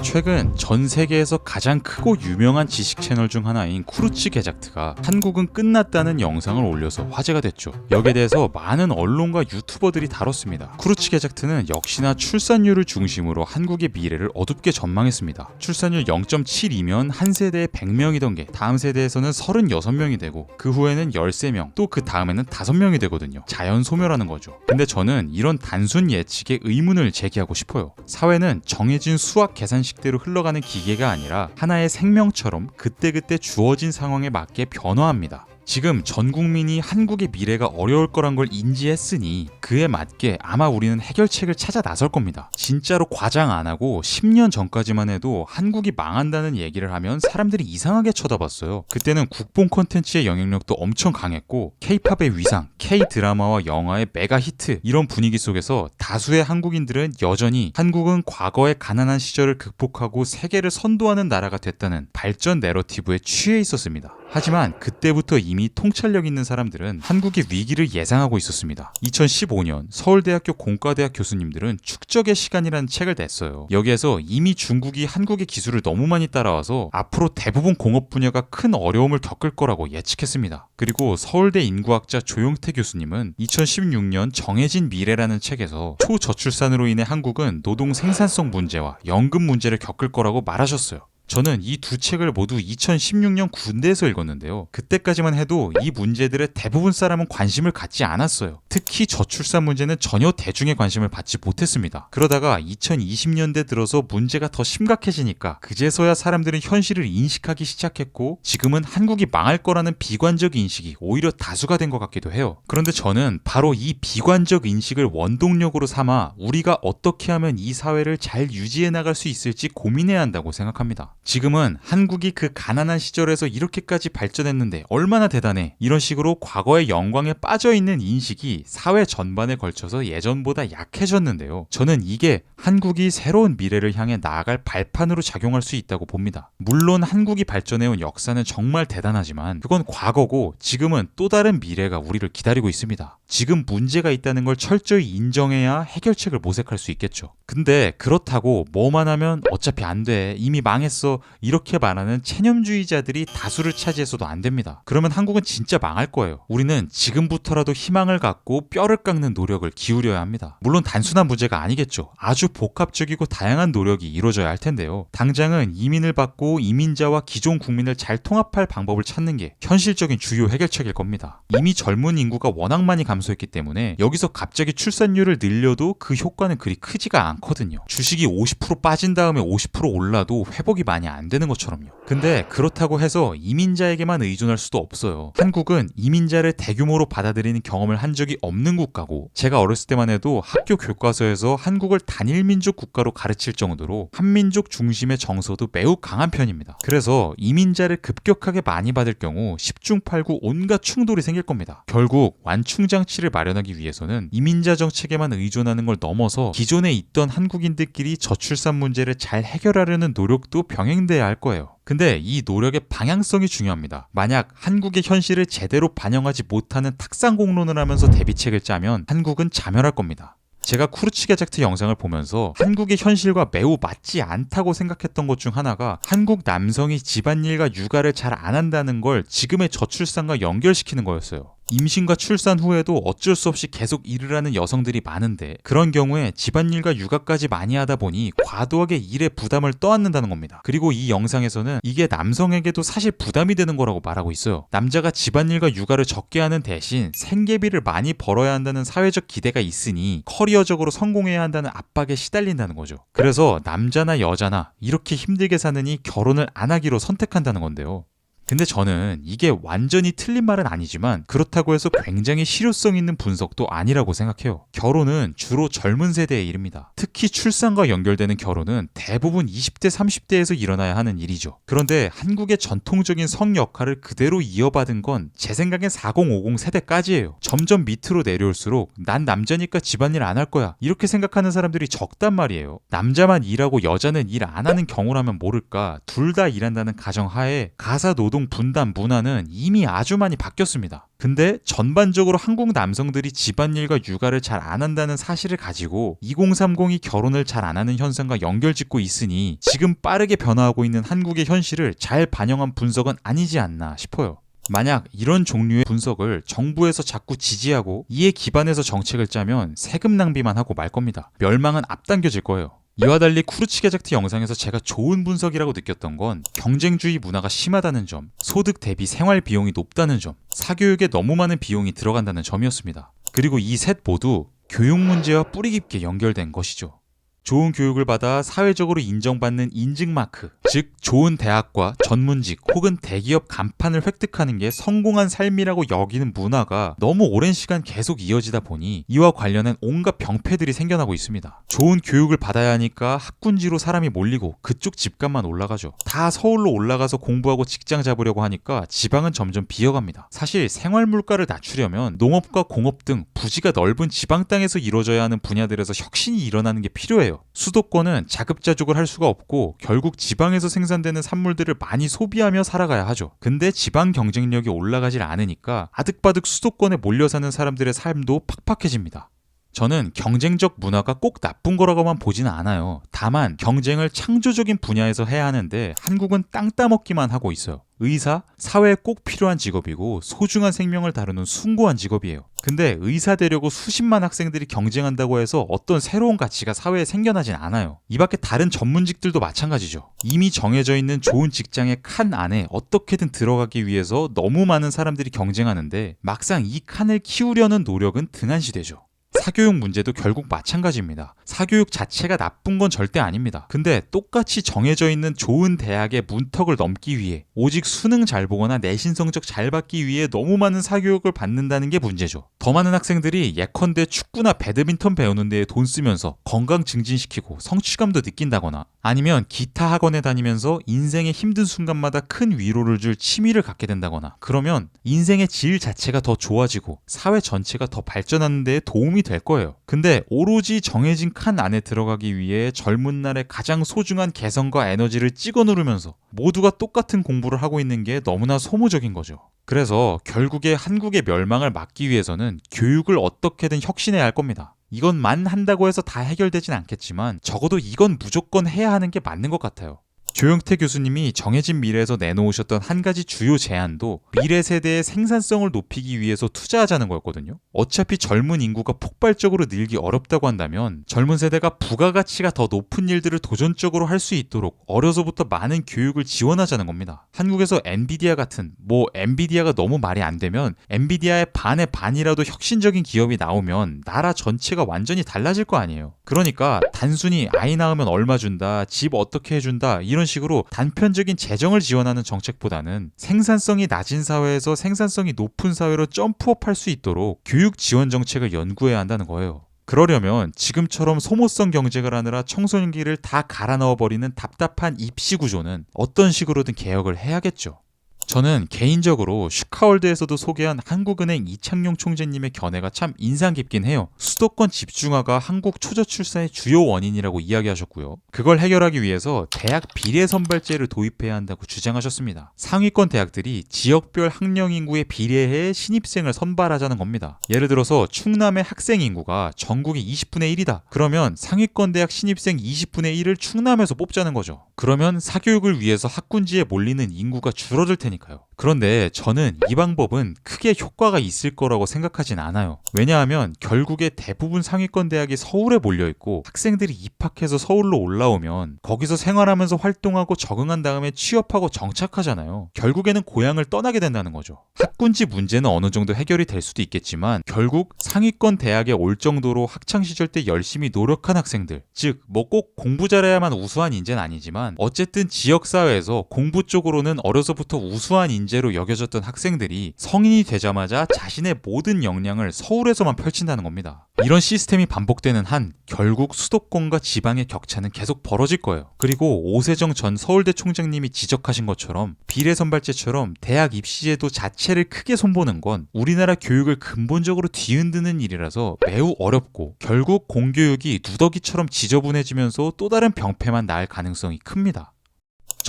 최근 전 세계에서 가장 크고 유명한 지식 채널 중 하나인 쿠르츠 게작트가 한국은 끝났다는 영상을 올려서 화제가 됐죠. 여기에 대해서 많은 언론과 유튜버들이 다뤘습니다. 쿠르츠 게작트는 역시나 출산율을 중심으로 한국의 미래를 어둡게 전망했습니다. 출산율 0.72면 한 세대에 100명이던 게 다음 세대에서는 36명이 되고 그 후에는 13명, 또 그 다음에는 5명이 되거든요. 자연 소멸하는 거죠. 근데 저는 이런 단순 예측에 의문을 제기하고 싶어요. 사회는 정해진 수학 계산식대로 흘러가는 기계가 아니라 하나의 생명처럼 그때그때 주어진 상황에 맞게 변화합니다. 지금 전 국민이 한국의 미래가 어려울 거란 걸 인지했으니 그에 맞게 아마 우리는 해결책을 찾아 나설 겁니다. 진짜로 과장 안 하고 10년 전까지만 해도 한국이 망한다는 얘기를 하면 사람들이 이상하게 쳐다봤어요. 그때는 국뽕 콘텐츠의 영향력도 엄청 강했고 K-팝의 위상, K-드라마와 영화의 메가 히트, 이런 분위기 속에서 다수의 한국인들은 여전히 한국은 과거의 가난한 시절을 극복하고 세계를 선도하는 나라가 됐다는 발전 내러티브에 취해 있었습니다. 하지만 그때부터 이미 통찰력 있는 사람들은 한국의 위기를 예상하고 있었습니다. 2015년 서울대학교 공과대학 교수님들은 축적의 시간이라는 책을 냈어요. 여기에서 이미 중국이 한국의 기술을 너무 많이 따라와서 앞으로 대부분 공업 분야가 큰 어려움을 겪을 거라고 예측했습니다. 그리고 서울대 인구학자 조용태 교수님은 2016년 정해진 미래라는 책에서 초저출산으로 인해 한국은 노동 생산성 문제와 연금 문제를 겪을 거라고 말하셨어요. 저는 이 두 책을 모두 2016년 군대에서 읽었는데요. 그때까지만 해도 이 문제들에 대부분 사람은 관심을 갖지 않았어요. 특히 저출산 문제는 전혀 대중의 관심을 받지 못했습니다. 그러다가 2020년대 들어서 문제가 더 심각해지니까 그제서야 사람들은 현실을 인식하기 시작했고 지금은 한국이 망할 거라는 비관적 인식이 오히려 다수가 된 것 같기도 해요. 그런데 저는 바로 이 비관적 인식을 원동력으로 삼아 우리가 어떻게 하면 이 사회를 잘 유지해 나갈 수 있을지 고민해야 한다고 생각합니다. 지금은 한국이 그 가난한 시절에서 이렇게까지 발전했는데 얼마나 대단해, 이런 식으로 과거의 영광에 빠져있는 인식이 사회 전반에 걸쳐서 예전보다 약해졌는데요. 저는 이게 한국이 새로운 미래를 향해 나아갈 발판으로 작용할 수 있다고 봅니다. 물론 한국이 발전해온 역사는 정말 대단하지만 그건 과거고 지금은 또 다른 미래가 우리를 기다리고 있습니다. 지금 문제가 있다는 걸 철저히 인정해야 해결책을 모색할 수 있겠죠. 근데 그렇다고 뭐만 하면 어차피 안 돼, 이미 망했어, 이렇게 말하는 체념주의자들이 다수를 차지해서도 안 됩니다. 그러면 한국은 진짜 망할 거예요. 우리는 지금부터라도 희망을 갖고 뼈를 깎는 노력을 기울여야 합니다. 물론 단순한 문제가 아니겠죠. 아주 복합적이고 다양한 노력이 이루어져야 할 텐데요. 당장은 이민을 받고 이민자와 기존 국민을 잘 통합할 방법을 찾는 게 현실적인 주요 해결책일 겁니다. 이미 젊은 인구가 워낙 많이 감소했기 때문에 여기서 갑자기 출산율을 늘려도 그 효과는 그리 크지가 않거든요. 주식이 50% 빠진 다음에 50% 올라도 회복이 많이 안 되는 것처럼요. 근데 그렇다고 해서 이민자에게만 의존할 수도 없어요. 한국은 이민자를 대규모로 받아들이는 경험을 한 적이 없는 국가고, 제가 어렸을 때만 해도 학교 교과서에서 한국을 단일민족 국가로 가르칠 정도로 한민족 중심의 정서도 매우 강한 편입니다. 그래서 이민자를 급격하게 많이 받을 경우 10중 8구 온갖 충돌이 생길 겁니다. 결국 완충장치를 마련하기 위해서는 이민자 정책에만 의존하는 걸 넘어서 기존에 있던 한국인들끼리 저출산 문제를 잘 해결하려는 노력도 병행돼야 할 거예요. 근데 이 노력의 방향성이 중요합니다. 만약 한국의 현실을 제대로 반영하지 못하는 탁상공론을 하면서 대비책을 짜면 한국은 자멸할 겁니다. 제가 쿠르츠 게작트 영상을 보면서 한국의 현실과 매우 맞지 않다고 생각했던 것 중 하나가 한국 남성이 집안일과 육아를 잘 안 한다는 걸 지금의 저출산과 연결시키는 거였어요. 임신과 출산 후에도 어쩔 수 없이 계속 일을 하는 여성들이 많은데 그런 경우에 집안일과 육아까지 많이 하다 보니 과도하게 일에 부담을 떠안는다는 겁니다. 그리고 이 영상에서는 이게 남성에게도 사실 부담이 되는 거라고 말하고 있어요. 남자가 집안일과 육아를 적게 하는 대신 생계비를 많이 벌어야 한다는 사회적 기대가 있으니 커리어적으로 성공해야 한다는 압박에 시달린다는 거죠. 그래서 남자나 여자나 이렇게 힘들게 사느니 결혼을 안 하기로 선택한다는 건데요. 근데 저는 이게 완전히 틀린 말은 아니지만 그렇다고 해서 굉장히 실효성 있는 분석도 아니라고 생각해요. 결혼은 주로 젊은 세대의 일입니다. 특히 출산과 연결되는 결혼은 대부분 20대, 30대에서 일어나야 하는 일이죠. 그런데 한국의 전통적인 성 역할을 그대로 이어받은 건 제 생각엔 4050 세대까지예요. 점점 밑으로 내려올수록 난 남자니까 집안일 안 할 거야, 이렇게 생각하는 사람들이 적단 말이에요. 남자만 일하고 여자는 일 안 하는 경우라면 모를까 둘 다 일한다는 가정하에 가사 노동 아동 분단 문화는 이미 아주 많이 바뀌었습니다. 근데 전반적으로 한국 남성들이 집안일과 육아를 잘 안 한다는 사실을 가지고 2030이 결혼을 잘 안 하는 현상과 연결짓고 있으니 지금 빠르게 변화하고 있는 한국의 현실을 잘 반영한 분석은 아니지 않나 싶어요. 만약 이런 종류의 분석을 정부에서 자꾸 지지하고 이에 기반해서 정책을 짜면 세금 낭비만 하고 말 겁니다. 멸망은 앞당겨질 거예요. 이와 달리 쿠르치 게작트 영상에서 제가 좋은 분석이라고 느꼈던 건 경쟁주의 문화가 심하다는 점, 소득 대비 생활 비용이 높다는 점, 사교육에 너무 많은 비용이 들어간다는 점이었습니다. 그리고 이 셋 모두 교육 문제와 뿌리 깊게 연결된 것이죠. 좋은 교육을 받아 사회적으로 인정받는 인증마크, 즉 좋은 대학과 전문직 혹은 대기업 간판을 획득하는 게 성공한 삶이라고 여기는 문화가 너무 오랜 시간 계속 이어지다 보니 이와 관련한 온갖 병폐들이 생겨나고 있습니다. 좋은 교육을 받아야 하니까 학군지로 사람이 몰리고 그쪽 집값만 올라가죠. 다 서울로 올라가서 공부하고 직장 잡으려고 하니까 지방은 점점 비어갑니다. 사실 생활 물가를 낮추려면 농업과 공업 등 부지가 넓은 지방 땅에서 이루어져야 하는 분야들에서 혁신이 일어나는 게 필요해요. 수도권은 자급자족을 할 수가 없고 결국 지방에서 생산되는 산물들을 많이 소비하며 살아가야 하죠. 근데 지방 경쟁력이 올라가질 않으니까 아득바득 수도권에 몰려 사는 사람들의 삶도 팍팍해집니다. 저는 경쟁적 문화가 꼭 나쁜 거라고만 보지는 않아요. 다만 경쟁을 창조적인 분야에서 해야 하는데 한국은 땅 따먹기만 하고 있어요. 의사, 사회에 꼭 필요한 직업이고 소중한 생명을 다루는 숭고한 직업이에요. 근데 의사 되려고 수십만 학생들이 경쟁한다고 해서 어떤 새로운 가치가 사회에 생겨나진 않아요. 이 밖에 다른 전문직들도 마찬가지죠. 이미 정해져 있는 좋은 직장의 칸 안에 어떻게든 들어가기 위해서 너무 많은 사람들이 경쟁하는데 막상 이 칸을 키우려는 노력은 등한시되죠. 사교육 문제도 결국 마찬가지입니다. 사교육 자체가 나쁜 건 절대 아닙니다. 근데 똑같이 정해져 있는 좋은 대학의 문턱을 넘기 위해 오직 수능 잘 보거나 내신 성적 잘 받기 위해 너무 많은 사교육을 받는다는 게 문제죠. 더 많은 학생들이 예컨대 축구나 배드민턴 배우는 데에 돈 쓰면서 건강 증진시키고 성취감도 느낀다거나 아니면 기타 학원에 다니면서 인생의 힘든 순간마다 큰 위로를 줄 취미를 갖게 된다거나 그러면 인생의 질 자체가 더 좋아지고 사회 전체가 더 발전하는 데에 도움이 될 거예요. 근데 오로지 정해진 칸 안에 들어가기 위해 젊은 날의 가장 소중한 개성과 에너지를 찍어 누르면서 모두가 똑같은 공부를 하고 있는 게 너무나 소모적인 거죠. 그래서 결국에 한국의 멸망을 막기 위해서는 교육을 어떻게든 혁신해야 할 겁니다. 이것만 한다고 해서 다 해결되진 않겠지만 적어도 이건 무조건 해야 하는 게 맞는 것 같아요. 조영태 교수님이 정해진 미래에서 내놓으셨던 한 가지 주요 제안도 미래 세대의 생산성을 높이기 위해서 투자하자는 거였거든요. 어차피 젊은 인구가 폭발적으로 늘기 어렵다고 한다면 젊은 세대가 부가가치가 더 높은 일들을 도전적으로 할 수 있도록 어려서부터 많은 교육을 지원하자는 겁니다. 한국에서 엔비디아 같은 엔비디아가 너무 말이 안 되면 엔비디아의 반의 반이라도 혁신적인 기업이 나오면 나라 전체가 완전히 달라질 거 아니에요. 그러니까 단순히 아이 낳으면 얼마 준다, 집 어떻게 해준다 이런 식으로 단편적인 재정을 지원하는 정책보다는 생산성이 낮은 사회에서 생산성이 높은 사회로 점프업할 수 있도록 교육 지원 정책을 연구해야 한다는 거예요. 그러려면 지금처럼 소모성 경쟁을 하느라 청소년기를 다 갈아 넣어버리는 답답한 입시 구조는 어떤 식으로든 개혁을 해야겠죠. 저는 개인적으로 슈카월드에서도 소개한 한국은행 이창용 총재님의 견해가 참 인상 깊긴 해요. 수도권 집중화가 한국 초저출산의 주요 원인이라고 이야기하셨고요. 그걸 해결하기 위해서 대학 비례 선발제를 도입해야 한다고 주장하셨습니다. 상위권 대학들이 지역별 학령 인구에 비례해 신입생을 선발하자는 겁니다. 예를 들어서 충남의 학생 인구가 전국의 20분의 1이다. 그러면 상위권 대학 신입생 20분의 1을 충남에서 뽑자는 거죠. 그러면 사교육을 위해서 학군지에 몰리는 인구가 줄어들 테니까요. 그런데 저는 이 방법은 크게 효과가 있을 거라고 생각하진 않아요. 왜냐하면 결국에 대부분 상위권 대학이 서울에 몰려있고 학생들이 입학해서 서울로 올라오면 거기서 생활하면서 활동하고 적응한 다음에 취업하고 정착하잖아요. 결국에는 고향을 떠나게 된다는 거죠. 학군지 문제는 어느 정도 해결이 될 수도 있겠지만 결국 상위권 대학에 올 정도로 학창시절 때 열심히 노력한 학생들, 즉 꼭 공부 잘해야만 우수한 인재는 아니지만 어쨌든 지역사회에서 공부 쪽으로는 어려서부터 우수한 인재로 여겨졌던 학생들이 성인이 되자마자 자신의 모든 역량을 서울에서만 펼친다는 겁니다. 이런 시스템이 반복되는 한 결국 수도권과 지방의 격차는 계속 벌어질 거예요. 그리고 오세정 전 서울대 총장님이 지적하신 것처럼 비례선발제처럼 대학 입시제도 자체를 크게 손보는 건 우리나라 교육을 근본적으로 뒤흔드는 일이라서 매우 어렵고 결국 공교육이 누더기처럼 지저분해지면서 또 다른 병폐만 낳을 가능성이 큽니다.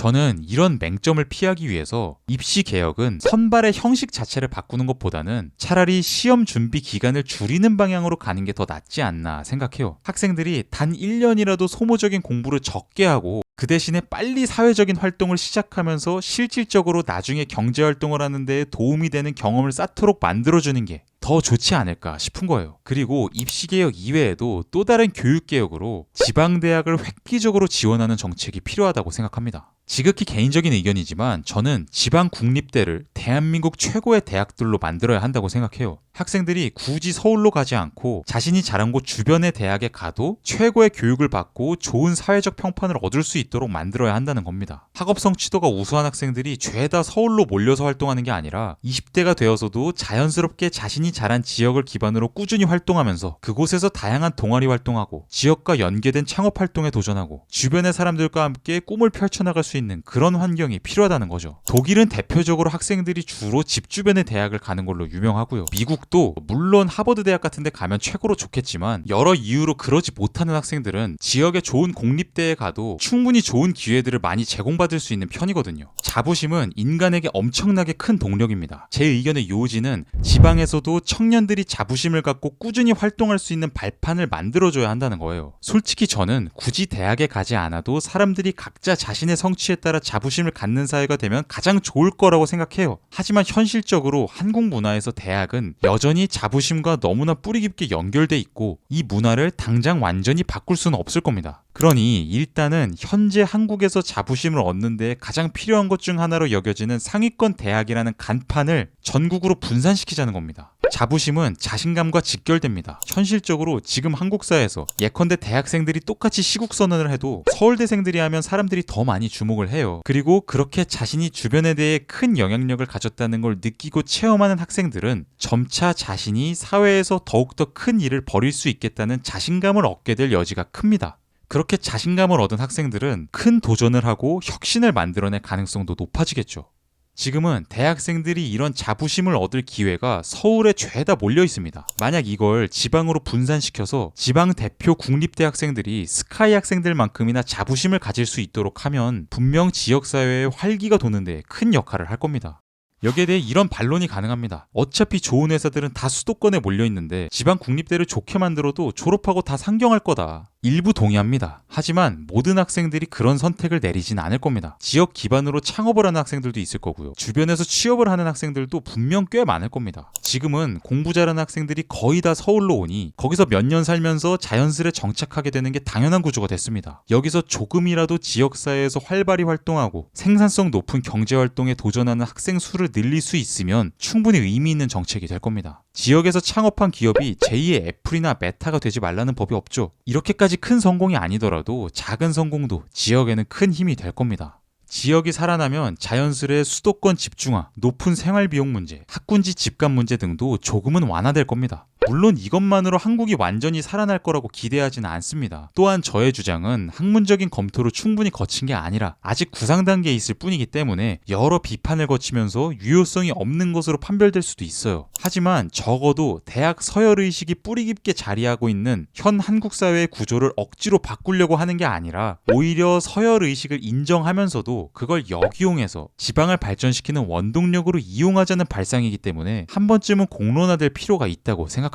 저는 이런 맹점을 피하기 위해서 입시 개혁은 선발의 형식 자체를 바꾸는 것보다는 차라리 시험 준비 기간을 줄이는 방향으로 가는 게 더 낫지 않나 생각해요. 학생들이 단 1년이라도 소모적인 공부를 적게 하고 그 대신에 빨리 사회적인 활동을 시작하면서 실질적으로 나중에 경제활동을 하는 데 도움이 되는 경험을 쌓도록 만들어주는 게 더 좋지 않을까 싶은 거예요. 그리고 입시개혁 이외에도 또 다른 교육개혁으로 지방대학을 획기적으로 지원하는 정책이 필요하다고 생각합니다. 지극히 개인적인 의견이지만 저는 지방 국립대를 대한민국 최고의 대학들로 만들어야 한다고 생각해요. 학생들이 굳이 서울로 가지 않고 자신이 자란 곳 주변의 대학에 가도 최고의 교육을 받고 좋은 사회적 평판을 얻을 수 있도록 만들어야 한다는 겁니다. 학업 성취도가 우수한 학생들이 죄다 서울로 몰려서 활동하는 게 아니라 20대가 되어서도 자연스럽게 자신이 자란 지역을 기반으로 꾸준히 활동하면서 그곳에서 다양한 동아리 활동하고 지역과 연계된 창업 활동에 도전하고 주변의 사람들과 함께 꿈을 펼쳐나갈 수 있는 그런 환경이 필요하다는 거죠. 독일은 대표적으로 학생들이 주로 집 주변의 대학을 가는 걸로 유명하고요. 미국도 물론 하버드 대학 같은 데 가면 최고로 좋겠지만 여러 이유로 그러지 못하는 학생들은 지역의 좋은 공립대에 가도 충분히 좋은 기회들을 많이 제공받을 수 있는 편이거든요. 자부심은 인간에게 엄청나게 큰 동력입니다. 제 의견의 요지는 지방에서도 청년들이 자부심을 갖고 꾸준히 활동할 수 있는 발판을 만들어줘야 한다는 거예요. 솔직히 저는 굳이 대학에 가지 않아도 사람들이 각자 자신의 성취에 따라 자부심을 갖는 사회가 되면 가장 좋을 거라고 생각해요. 하지만 현실적으로 한국 문화에서 대학은 여전히 자부심과 너무나 뿌리 깊게 연결돼 있고 이 문화를 당장 완전히 바꿀 수는 없을 겁니다. 그러니 일단은 현재 한국에서 자부심을 얻는 데 가장 필요한 것 중 하나로 여겨지는 상위권 대학이라는 간판을 전국으로 분산시키자는 겁니다. 자부심은 자신감과 직결됩니다. 현실적으로 지금 한국 사회에서 예컨대 대학생들이 똑같이 시국선언을 해도 서울대생들이 하면 사람들이 더 많이 주목을 해요. 그리고 그렇게 자신이 주변에 대해 큰 영향력을 가졌다는 걸 느끼고 체험하는 학생들은 점차 자신이 사회에서 더욱더 큰 일을 벌일 수 있겠다는 자신감을 얻게 될 여지가 큽니다. 그렇게 자신감을 얻은 학생들은 큰 도전을 하고 혁신을 만들어낼 가능성도 높아지겠죠. 지금은 대학생들이 이런 자부심을 얻을 기회가 서울에 죄다 몰려 있습니다. 만약 이걸 지방으로 분산시켜서 지방 대표 국립대 학생들이 스카이 학생들만큼이나 자부심을 가질 수 있도록 하면 분명 지역사회에 활기가 도는데 큰 역할을 할 겁니다. 여기에 대해 이런 반론이 가능합니다. 어차피 좋은 회사들은 다 수도권에 몰려 있는데 지방 국립대를 좋게 만들어도 졸업하고 다 상경할 거다. 일부 동의합니다. 하지만 모든 학생들이 그런 선택을 내리진 않을 겁니다. 지역 기반으로 창업을 하는 학생들도 있을 거고요. 주변에서 취업을 하는 학생들도 분명 꽤 많을 겁니다. 지금은 공부 잘하는 학생들이 거의 다 서울로 오니 거기서 몇 년 살면서 자연스레 정착하게 되는 게 당연한 구조가 됐습니다. 여기서 조금이라도 지역사회에서 활발히 활동하고 생산성 높은 경제활동에 도전하는 학생 수를 늘릴 수 있으면 충분히 의미 있는 정책이 될 겁니다. 지역에서 창업한 기업이 제2의 애플이나 메타가 되지 말라는 법이 없죠. 이렇게까지 큰 성공이 아니더라도 작은 성공도 지역에는 큰 힘이 될 겁니다. 지역이 살아나면 자연스레 수도권 집중화, 높은 생활비용 문제, 학군지 집값 문제 등도 조금은 완화될 겁니다. 물론 이것만으로 한국이 완전히 살아날 거라고 기대하지는 않습니다. 또한 저의 주장은 학문적인 검토를 충분히 거친 게 아니라 아직 구상 단계에 있을 뿐이기 때문에 여러 비판을 거치면서 유효성이 없는 것으로 판별될 수도 있어요. 하지만 적어도 대학 서열의식이 뿌리 깊게 자리하고 있는 현 한국 사회의 구조를 억지로 바꾸려고 하는 게 아니라 오히려 서열의식을 인정하면서도 그걸 역이용해서 지방을 발전시키는 원동력으로 이용하자는 발상이기 때문에 한 번쯤은 공론화될 필요가 있다고 생각합니다.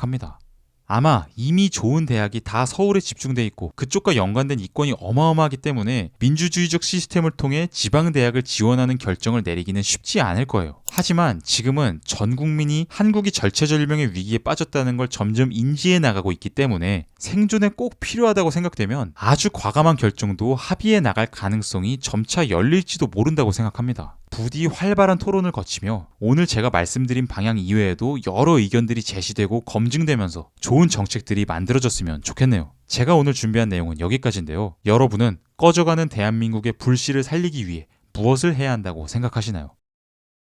아마 이미 좋은 대학이 다 서울에 집중돼 있고 그쪽과 연관된 이권이 어마어마하기 때문에 민주주의적 시스템을 통해 지방대학을 지원하는 결정을 내리기는 쉽지 않을 거예요. 하지만 지금은 전 국민이 한국이 절체절명의 위기에 빠졌다는 걸 점점 인지해 나가고 있기 때문에 생존에 꼭 필요하다고 생각되면 아주 과감한 결정도 합의해 나갈 가능성이 점차 열릴지도 모른다고 생각합니다. 부디 활발한 토론을 거치며 오늘 제가 말씀드린 방향 이외에도 여러 의견들이 제시되고 검증되면서 좋은 정책들이 만들어졌으면 좋겠네요. 제가 오늘 준비한 내용은 여기까지인데요. 여러분은 꺼져가는 대한민국의 불씨를 살리기 위해 무엇을 해야 한다고 생각하시나요?